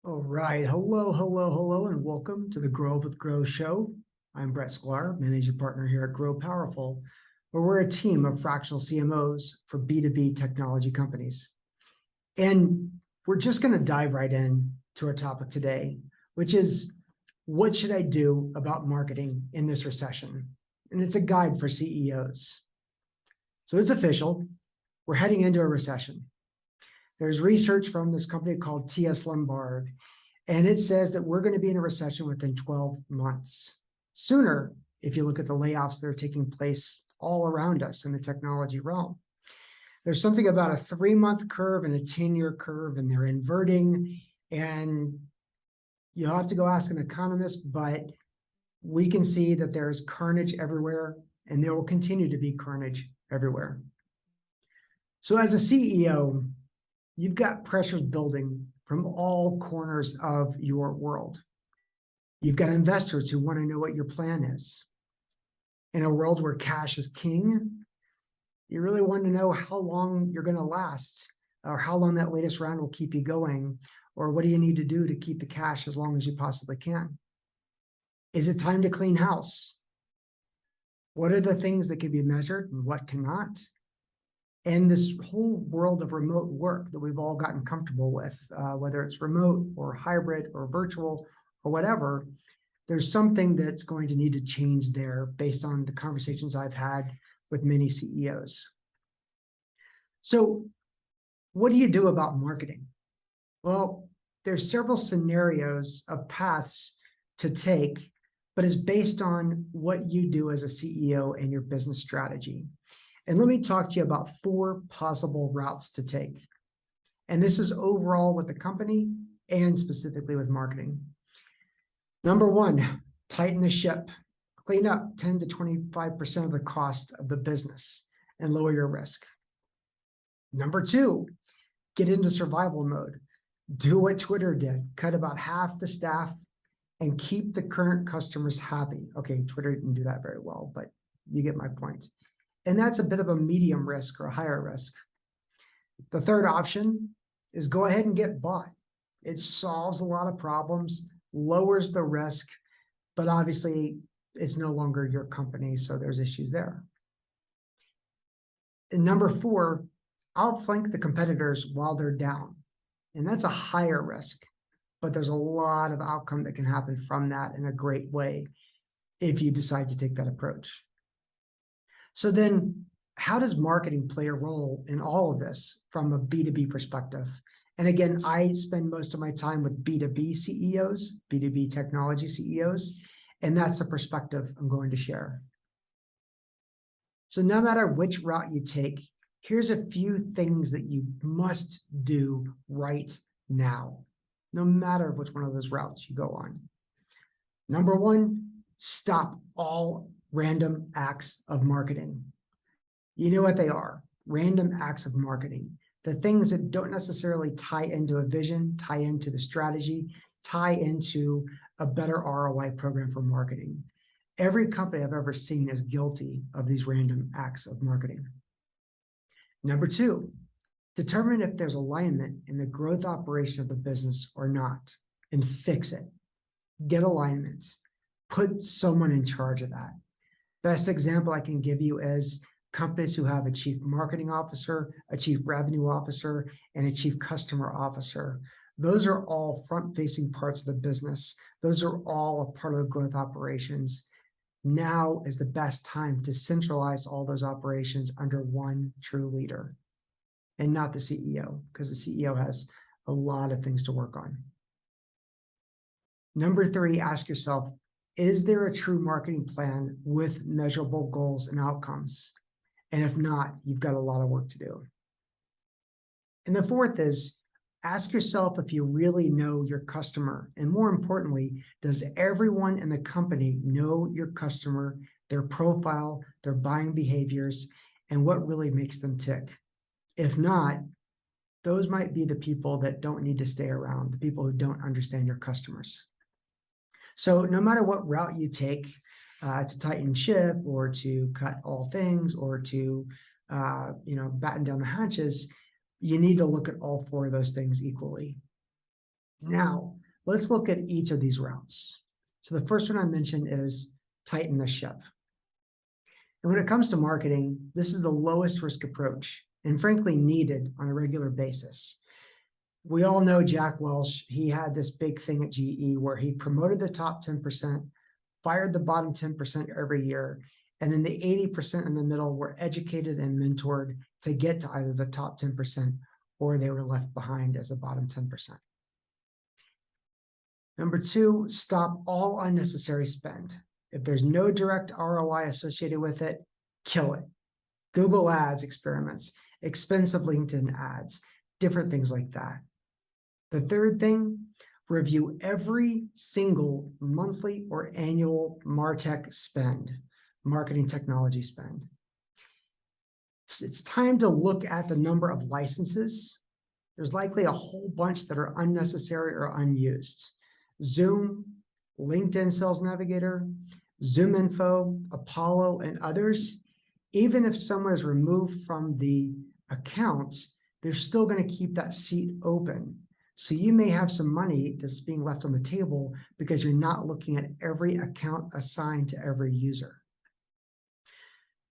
All right. Hello, and welcome to the Grow Up with Grow show. I'm Brett Sklar, managing partner here at Grow Powerful, where we're a team of fractional CMOs for B2B technology companies. And we're just going to dive right in to our topic today, which is what should I do about marketing in this recession? And it's a guide for CEOs. So it's official. We're heading into a recession. There's research from this company called TS Lombard, and it says that we're going to be in a recession within 12 months. Sooner, if you look at the layoffs that are taking place all around us in the technology realm. There's something about a 3-month curve and a 10-year curve, and they're inverting. And you'll have to go ask an economist, but we can see that there's carnage everywhere, and there will continue to be carnage everywhere. So as a CEO, you've got pressures building from all corners of your world. You've got investors who want to know what your plan is. In a world where cash is king, you really want to know how long you're going to last, or how long that latest round will keep you going, or what do you need to do to keep the cash as long as you possibly can? Is it time to clean house? What are the things that can be measured and what cannot? And this whole world of remote work that we've all gotten comfortable with, whether it's remote or hybrid or virtual or whatever, there's something that's going to need to change there based on the conversations I've had with many CEOs. So what do you do about marketing? Well, there's several scenarios of paths to take, but it's based on what you do as a CEO and your business strategy. And let me talk to you about 4 possible routes to take. And this is overall with the company and specifically with marketing. Number 1, tighten the ship. Clean up 10 to 25% of the cost of the business and lower your risk. Number 2, get into survival mode. Do what Twitter did. Cut about half the staff and keep the current customers happy. Okay, Twitter didn't do that very well, but you get my point. And that's a bit of a medium risk or a higher risk. The third option is go ahead and get bought. It solves a lot of problems, lowers the risk, but obviously it's no longer your company, so there's issues there. And number 4, outflank the competitors while they're down. And that's a higher risk, but there's a lot of outcome that can happen from that in a great way if you decide to take that approach. So then how does marketing play a role in all of this from a B2B perspective? And again, I spend most of my time with B2B CEOs, B2B technology CEOs, and that's the perspective I'm going to share. So no matter which route you take, here's a few things that you must do right now, no matter which one of those routes you go on. Number 1, stop all random acts of marketing. You know what they are, random acts of marketing. The things that don't necessarily tie into a vision, tie into the strategy, tie into a better ROI program for marketing. Every company I've ever seen is guilty of these random acts of marketing. Number 2, determine if there's alignment in the growth operation of the business or not, and fix it. Get alignment. Put someone in charge of that. Best example I can give you is companies who have a chief marketing officer, a chief revenue officer, and a chief customer officer. Those are all front-facing parts of the business. Those are all a part of the growth operations. Now is the best time to centralize all those operations under one true leader and not the CEO, because the CEO has a lot of things to work on. Number 3, ask yourself, is there a true marketing plan with measurable goals and outcomes? And if not, you've got a lot of work to do. And the 4th is ask yourself if you really know your customer. And more importantly, does everyone in the company know your customer, their profile, their buying behaviors, and what really makes them tick? If not, those might be the people that don't need to stay around, the people who don't understand your customers. So no matter what route you take to tighten ship or to cut all things or to batten down the hatches, you need to look at all 4 of those things equally. Now, Let's look at each of these routes. So the first one I mentioned is tighten the ship. And when it comes to marketing, this is the lowest risk approach and frankly needed on a regular basis. We all know Jack Welch. He had this big thing at GE where he promoted the top 10%, fired the bottom 10% every year, and then the 80% in the middle were educated and mentored to get to either the top 10% or they were left behind as the bottom 10%. Number two, stop all unnecessary spend. If there's no direct ROI associated with it, kill it. Google Ads experiments, expensive LinkedIn ads, different things like that. The third thing, review every single monthly or annual MarTech spend, marketing technology spend. It's time to look at the number of licenses. There's likely a whole bunch that are unnecessary or unused. Zoom, LinkedIn Sales Navigator, Zoom Info, Apollo, and others. Even if someone is removed from the account, they're still going to keep that seat open. So you may have some money that's being left on the table because you're not looking at every account assigned to every user.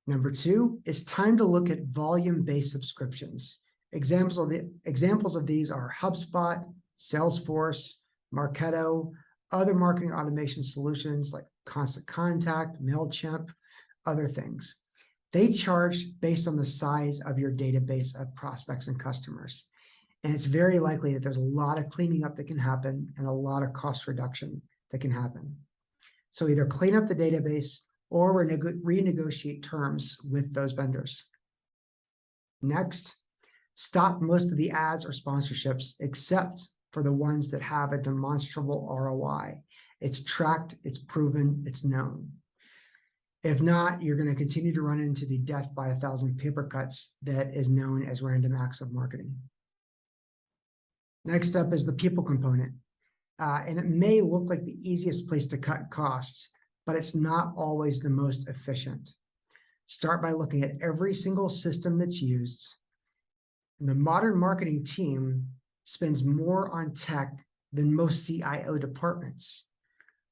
Number two, it's time to look at volume-based subscriptions. Examples of these are HubSpot, Salesforce, Marketo, other marketing automation solutions like Constant Contact, MailChimp, other things. They charge based on the size of your database of prospects and customers. And it's very likely that there's a lot of cleaning up that can happen and a lot of cost reduction that can happen. So either clean up the database or renegotiate terms with those vendors. Next, stop most of the ads or sponsorships except for the ones that have a demonstrable ROI. It's tracked, it's proven, it's known. If not, you're going to continue to run into the death by 1,000 paper cuts that is known as random acts of marketing. Next up is the people component. And it may look like the easiest place to cut costs, but it's not always the most efficient. Start by looking at every single system that's used. And the modern marketing team spends more on tech than most CIO departments,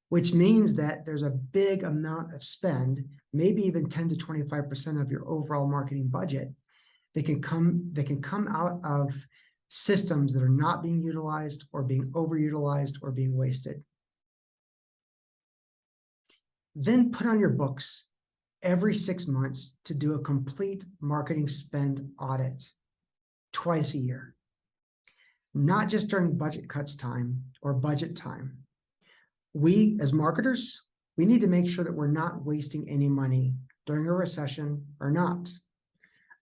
which means that there's a big amount of spend, maybe even 10 to 25% of your overall marketing budget that can come out of systems that are not being utilized or being overutilized or being wasted. Then put on your books every 6 months to do a complete marketing spend audit twice a year, not just during budget cuts time or budget time. We, as marketers, we need to make sure that we're not wasting any money during a recession or not.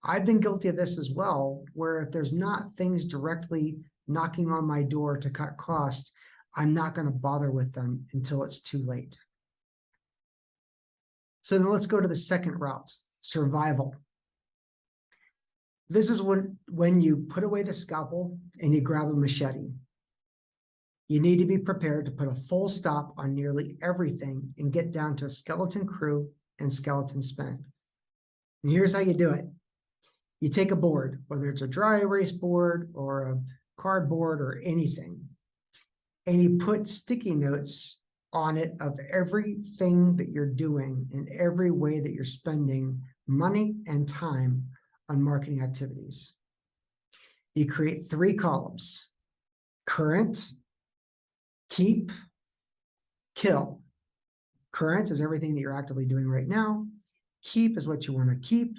I've been guilty of this as well, where if there's not things directly knocking on my door to cut costs, I'm not going to bother with them until it's too late. So then let's go to the second route, survival. This is when you put away the scalpel and you grab a machete. You need to be prepared to put a full stop on nearly everything and get down to a skeleton crew and skeleton spend. And here's how you do it. You take a board, whether it's a dry erase board or a cardboard or anything, and you put sticky notes on it of everything that you're doing and every way that you're spending money and time on marketing activities. You create 3 columns: current, keep, kill. Current is everything that you're actively doing right now. Keep is what you want to keep,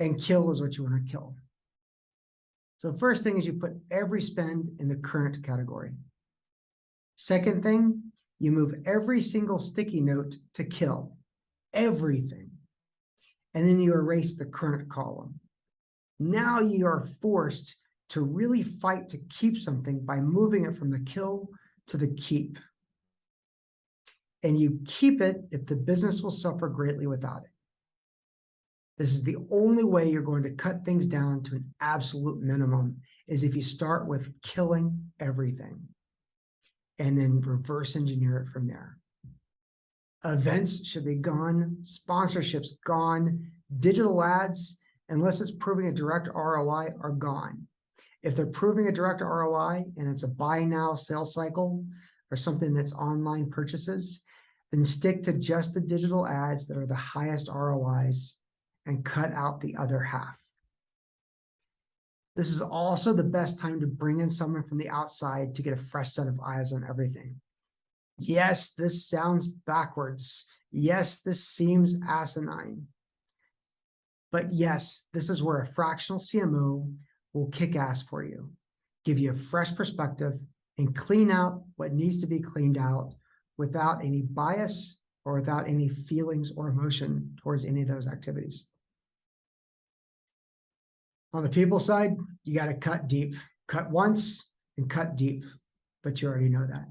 and kill is what you want to kill. So first thing is you put every spend in the current category. Second thing, you move every single sticky note to kill, everything. And then you erase the current column. Now you are forced to really fight to keep something by moving it from the kill to the keep. And you keep it if the business will suffer greatly without it. This is the only way you're going to cut things down to an absolute minimum, is if you start with killing everything and then reverse engineer it from there. Events should be gone, sponsorships gone, digital ads, unless it's proving a direct ROI, are gone. If they're proving a direct ROI and it's a buy now sales cycle, or something that's online purchases, then stick to just the digital ads that are the highest ROIs and cut out the other half. This is also the best time to bring in someone from the outside to get a fresh set of eyes on everything. Yes, this sounds backwards. Yes, this seems asinine. But yes, this is where a fractional CMO will kick ass for you, give you a fresh perspective, and clean out what needs to be cleaned out without any bias or without any feelings or emotion towards any of those activities. On the people side, you got to cut deep. Cut once and cut deep, but you already know that.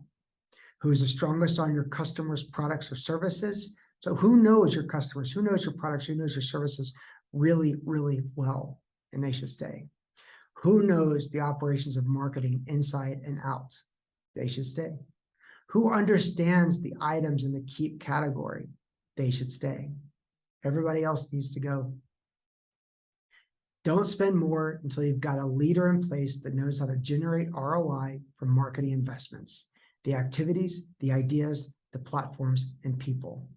Who's the strongest on your customers' products or services? So who knows your customers, who knows your products, who knows your services really, really well, and they should stay. Who knows the operations of marketing inside and out? They should stay. Who understands the items in the keep category? They should stay. Everybody else needs to go. Don't spend more until you've got a leader in place that knows how to generate ROI from marketing investments, the activities, the ideas, the platforms, and people.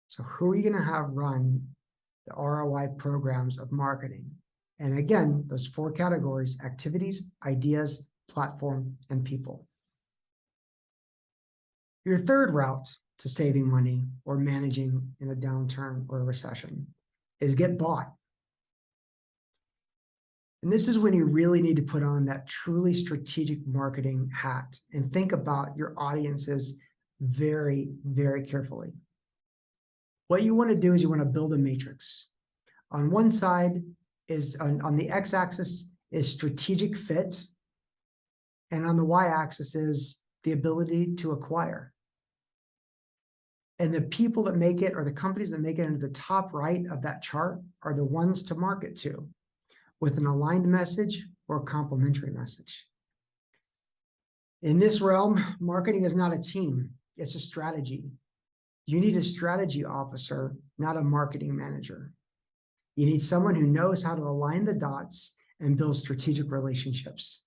So who are you going to have run the ROI programs of marketing? And again, those 4 categories: activities, ideas, platform, and people. Your third route to saving money or managing in a downturn or a recession is get bought. And this is when you really need to put on that truly strategic marketing hat and think about your audiences very, very carefully. What you want to do is you want to build a matrix. On one side is, on the x-axis is strategic fit, and on the y-axis is the ability to acquire. And the people that make it, or the companies that make it into the top right of that chart, are the ones to market to, with an aligned message or a complementary message. In this realm, marketing is not a team, it's a strategy. You need a strategy officer, not a marketing manager. You need someone who knows how to align the dots and build strategic relationships.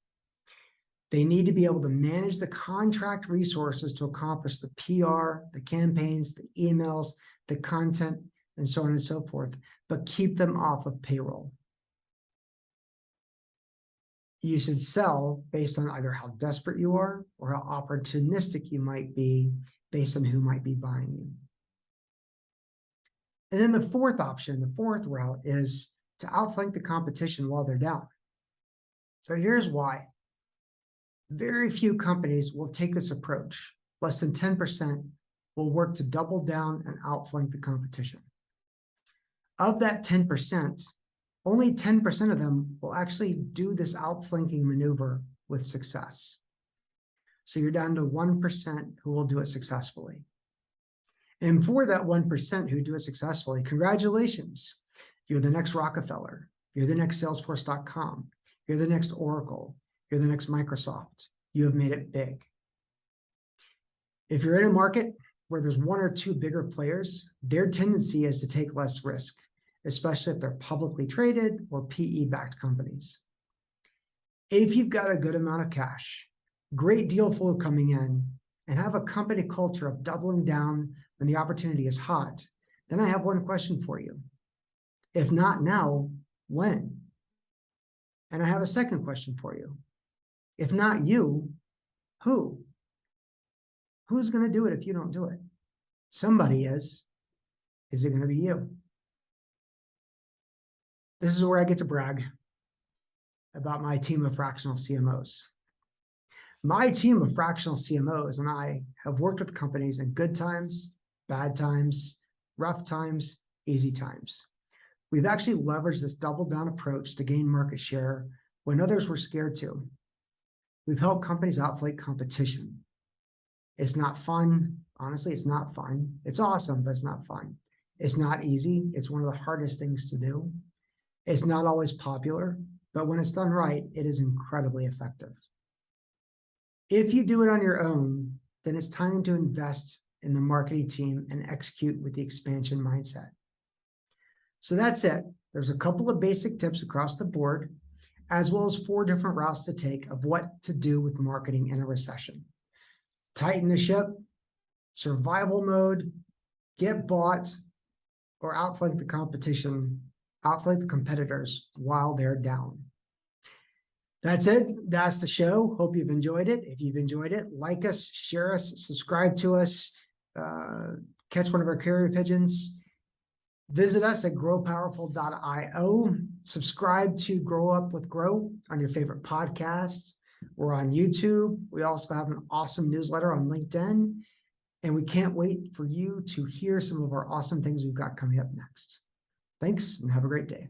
They need to be able to manage the contract resources to accomplish the PR, the campaigns, the emails, the content, and so on and so forth, but keep them off of payroll. You should sell based on either how desperate you are or how opportunistic you might be based on who might be buying you. And then the fourth option, the fourth route, is to outflank the competition while they're down. So here's why. Very few companies will take this approach. Less than 10% will work to double down and outflank the competition. Of that 10%, only 10% of them will actually do this outflanking maneuver with success. So you're down to 1% who will do it successfully. And for that 1% who do it successfully, congratulations. You're the next Rockefeller. You're the next Salesforce.com. You're the next Oracle. You're the next Microsoft. You have made it big. If you're in a market where there's 1 or 2 bigger players, their tendency is to take less risk, especially if they're publicly traded or PE-backed companies. If you've got a good amount of cash, great deal flow coming in, and have a company culture of doubling down when the opportunity is hot, then I have one question for you. If not now, when? And I have a second question for you. If not you, who? Who's going to do it if you don't do it? Somebody is. Is it going to be you? This is where I get to brag about my team of fractional CMOs. My team of fractional CMOs and I have worked with companies in good times, bad times, rough times, easy times. We've actually leveraged this double down approach to gain market share when others were scared to. We've helped companies outflank competition. It's not fun. Honestly, it's not fun. It's awesome, but it's not fun. It's not easy. It's one of the hardest things to do. It's not always popular, but when it's done right, it is incredibly effective. If you do it on your own, then it's time to invest in the marketing team and execute with the expansion mindset. So that's it. There's a couple of basic tips across the board, as well as 4 different routes to take of what to do with marketing in a recession. tighten the ship, survival mode, get bought, or outflank the competition, outflank the competitors while they're down. That's it. That's the show. Hope you've enjoyed it. If you've enjoyed it, like us, share us, subscribe to us, catch one of our carrier pigeons. Visit us at growpowerful.io. Subscribe to Grow Up with Grow on your favorite podcast. We're on YouTube. We also have an awesome newsletter on LinkedIn. And we can't wait for you to hear some of our awesome things we've got coming up next. Thanks and have a great day.